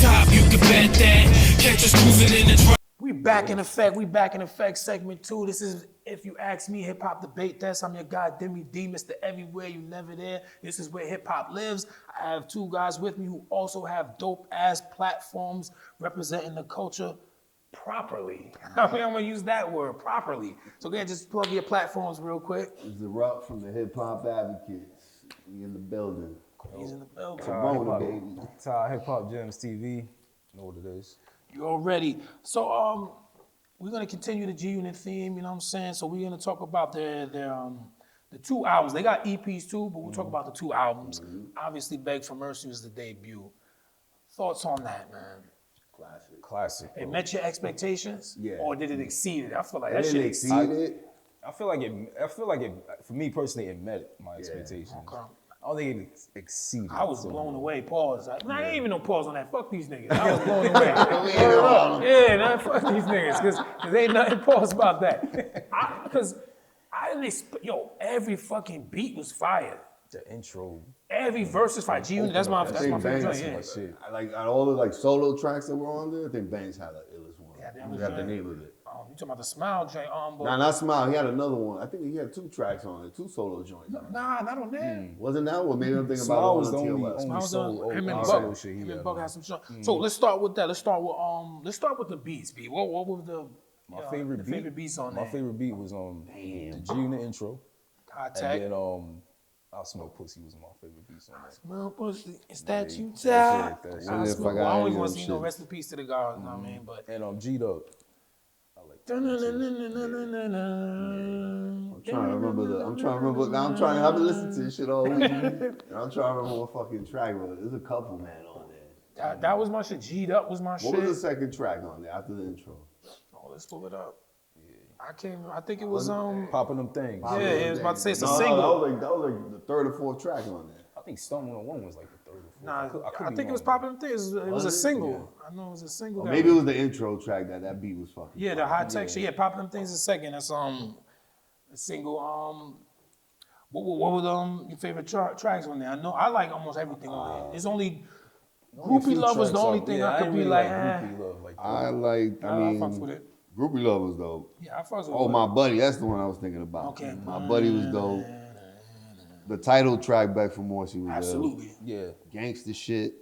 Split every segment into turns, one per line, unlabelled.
top, you can bet that. Catch us cruising in the drive.
We back in effect, segment 2. This is If You Ask Me, Hip Hop Debate Desk. I'm your guy, Deme D, Mr. Everywhere, You Never There. This is where hip hop lives. I have two guys with me who also have dope ass platforms representing the culture properly. I mean, I'm gonna use that word, properly. So go ahead, just plug your platforms real quick.
It's the Ruck from the Hip Hop Advocates. We in the building.
He's in the building.
Corona, baby.
Ty Hip Hop Gems TV. Know what it is.
You already. So we're gonna continue the G Unit theme, you know what I'm saying? So we're gonna talk about the two albums. They got EPs too, but we'll talk about the two albums. Obviously, Beg for Mercy was the debut. Thoughts on that, man?
Classic.
It met your expectations?
Yeah.
Or did it exceed it? I feel like that
It
shit
didn't
exceeded.
exceed it.
I feel like it. For me personally, it met my expectations.
Okay.
I don't think it exceeded.
I was blown away. Pause. I ain't even no pause on that. Fuck these niggas. I was blown away. Yeah, nah, fuck these niggas, cause ain't nothing pause about that. Cause I didn't expect. Yo, every fucking beat was fire.
The intro.
Every verse is fire. G Unit, that's my favorite
Banks,
joint. Yeah.
Shit.
Like out of all the like solo tracks that were on there, I think Banks had the illest one.
Yeah, that
I
was
forgot the
right.
name of it.
You talking about the Smile joint? But
Nah, not Smile. He had another one. I think he had 2 tracks on it, 2 solo joints.
nah, not on there.
Wasn't that one? Maybe I'm thinking
Smile
about
was
one
the
on
only-
TOS.
only-
I was
solo-
him and
solo
Buck.
shit he
Him and
had,
Buck
man.
had some shit. So let's start with that. Let's start with the beats. B. What was the
My favorite beat.
favorite beats on
My
there?
favorite beat was the G Unit intro,
High
and
tech.
then I Smell Pussy was my favorite beats on that.
Smell pussy. Is that you,
That's
child?
it, that's it.
I
If
smell-
I
well,
got
I don't
any
even want
of
to see
them
no
shit.
rest in peace to the God. You know what I mean? But
And G'd Up. I like that.
I'm trying to remember now. I'm trying to have to listen to this shit all week. And I'm trying to remember what fucking track it was. There's a couple, man, on there.
that was my shit. G'd Up was my
What
shit.
was the second track on there after the intro?
Oh, let's pull it up. I can't. I think it was
Popping them things.
Yeah, it was about to say it's a
No,
single.
That was like the 3rd or 4th track on there.
I think Stone 101 was like the 3rd or 4th.
Nah,
could
I
be
think it was
wrong.
Poppin' Them Things. It was a
Was it?
single. I know it was a single.
Or
that
maybe it was the intro track that beat was fucking.
Yeah, the high tech shit. Yeah, Poppin' Them Things is second. That's a single. What were your favorite tracks on there? I know I like almost everything on there. It's only Groupie Love was the only thing I could be like.
Groupie Love like that.
I
fucks with
mean,
it.
Groupie Love was dope.
Yeah, I fucks with it.
Oh, My Buddy, that's the one I was thinking about.
Okay.
My Buddy was dope. The title track, Back for Morsi, was
Absolutely.
Yeah.
gangster shit.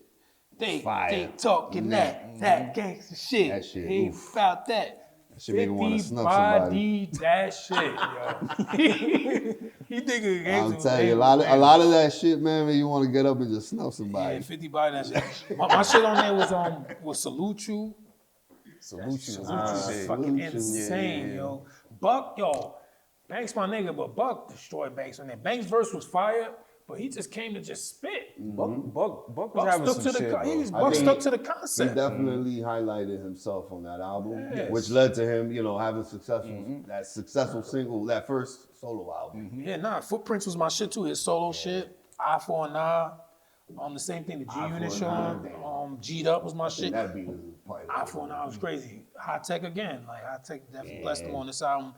They
Fire.
talking that gangster shit.
That shit,
Ain't
oof.
about that.
That shit made me want to
50
snuff somebody.
body, that shit, yo. He think
I'll
gangster.
tell you, a lot of that shit, man, you want to get up and just snuff somebody.
Yeah, 50 body, that shit. My shit on there was Salute You.
Salute you.
Salute You
Ah,
is
Salute
fucking
You.
insane,
Yeah.
yo. Buck, yo, Banks my nigga, but Buck destroyed Banks on there. Banks' verse was fire, but he just came to just spit.
Buck was
Buck
having
stuck
some
to
shit,
the
bro.
Buck
think
stuck to the
He
concept.
definitely highlighted himself on that album,
Yes.
which led to him, having that successful single, that first solo album.
Yeah, nah, Footprints was my shit too. His solo shit, Eye for an Eye. The same thing, the G
Eye
Unit
for
show.
an Eye,
G'd Up was my
I think
shit.
that beat was probably
Eye for an Eye was crazy. High Tech again, like High Tech definitely blessed him on this album.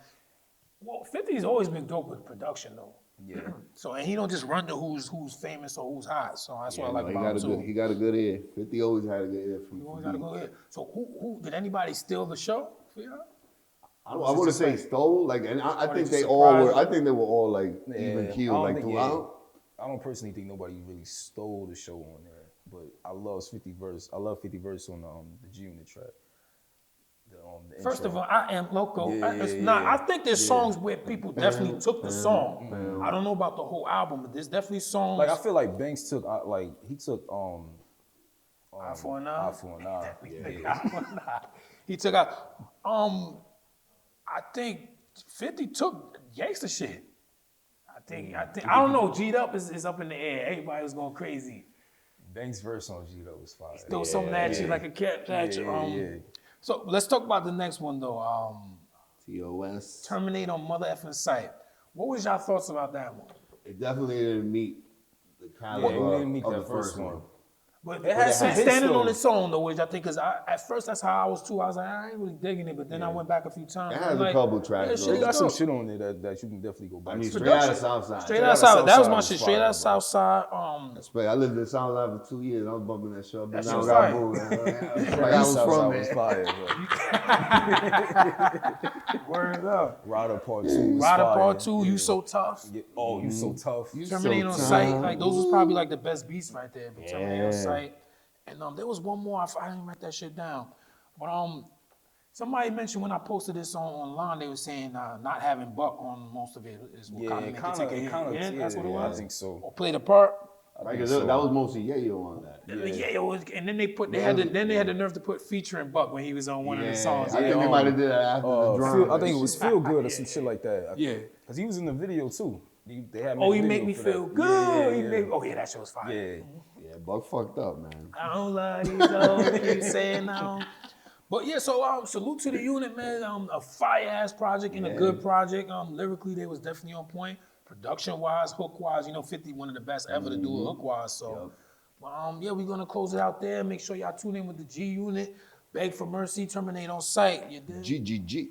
Well, 50's always been dope with production though.
Yeah.
So and he don't just run to who's famous or who's hot. So that's what I like
he
about
got
him
a
too.
he got a good ear. 50 always had a good ear from
You always gotta go
beats.
ahead. So who did anybody steal the show for y'all?
I wouldn't say stole, and I
Or
think
they
they
just
all were.
surprised
I think they were all like
Yeah,
even
I
keeled,
don't
like
think-
throughout.
I don't personally think nobody really stole the show on there, but I love 50 verse. I love 50 verse on the G Unit track. The
First
intro.
of all, I Am Loco.
Yeah,
It's
yeah,
not.
yeah.
I think there's songs where people definitely took the song. I don't know about the whole album, but there's definitely songs.
Like I feel like Banks took he took
Eye for an Eye.
Eye for an Eye.
Yeah. He took out. I think 50 took gangster shit. I think. I don't know. G'd Up is up in the air. Everybody was going crazy.
Banks verse on G was fire.
Throw something at you like a cat at you.
yeah.
So let's talk about the next one though.
TOS.
Terminate on Mother Effing Sight. What was y'all thoughts about that one?
It definitely didn't meet the
Yeah,
caliber
it didn't meet
of
that
the first one.
But
It has some hits,
standing
though.
on its own though, which I think, cause at first that's how I was too. I was like, I ain't really digging it, but then I went back a few times.
It
I'm
has a
like,
couple tracks,
yeah,
though.
shit
They got
is
some
dope.
shit on there that you can definitely go back
I mean,
to.
straight out of Southside.
Straight out South. That was my shit. Straight out
Fire, bro.
Southside.
I lived in Southside for 2 years. I was bumping that shit up.
That
Now
shit was
I got
fire.
moved.
Right,
Like I was
Southside
from
was
there.
fire, bro.
Word up.
Rider Part 2 was
Rider
fire.
Part 2,
Yeah.
You So Tough.
Yeah. Oh, you so tough.
Terminate on Sight. Like those was probably like the best beats right there. But Terminate on
Yeah.
Sight. And there was one more. I didn't write that shit down. But somebody mentioned when I posted this online, they were saying not having Buck on most of it is what kind of make it take a hit. Yeah, that's what it was.
I think so.
Or played a part.
Right, 'cause that was mostly Yayo on that.
Yeah, it was, and then they had the nerve to put featuring Buck when he was on one of the songs.
I think they might have did that after the drum.
I think it was Feel Good or some shit like that.
Yeah.
Because he was in the video too. They had
Oh,
made
you
a
make
video
me
for
feel
that.
good.
Yeah.
That shit was fire.
Yeah.
Yeah, Buck fucked up, man.
I don't love these hoes, keep saying now. But yeah, so salute to the unit, man. A fire ass project and a good project. Lyrically, they was definitely on point. Production wise, hook wise, 50 one of the best ever to do a hook wise. So, yeah, we're gonna close it out there. Make sure y'all tune in with the G unit. Beg for mercy, terminate on sight. You dig?
GGG.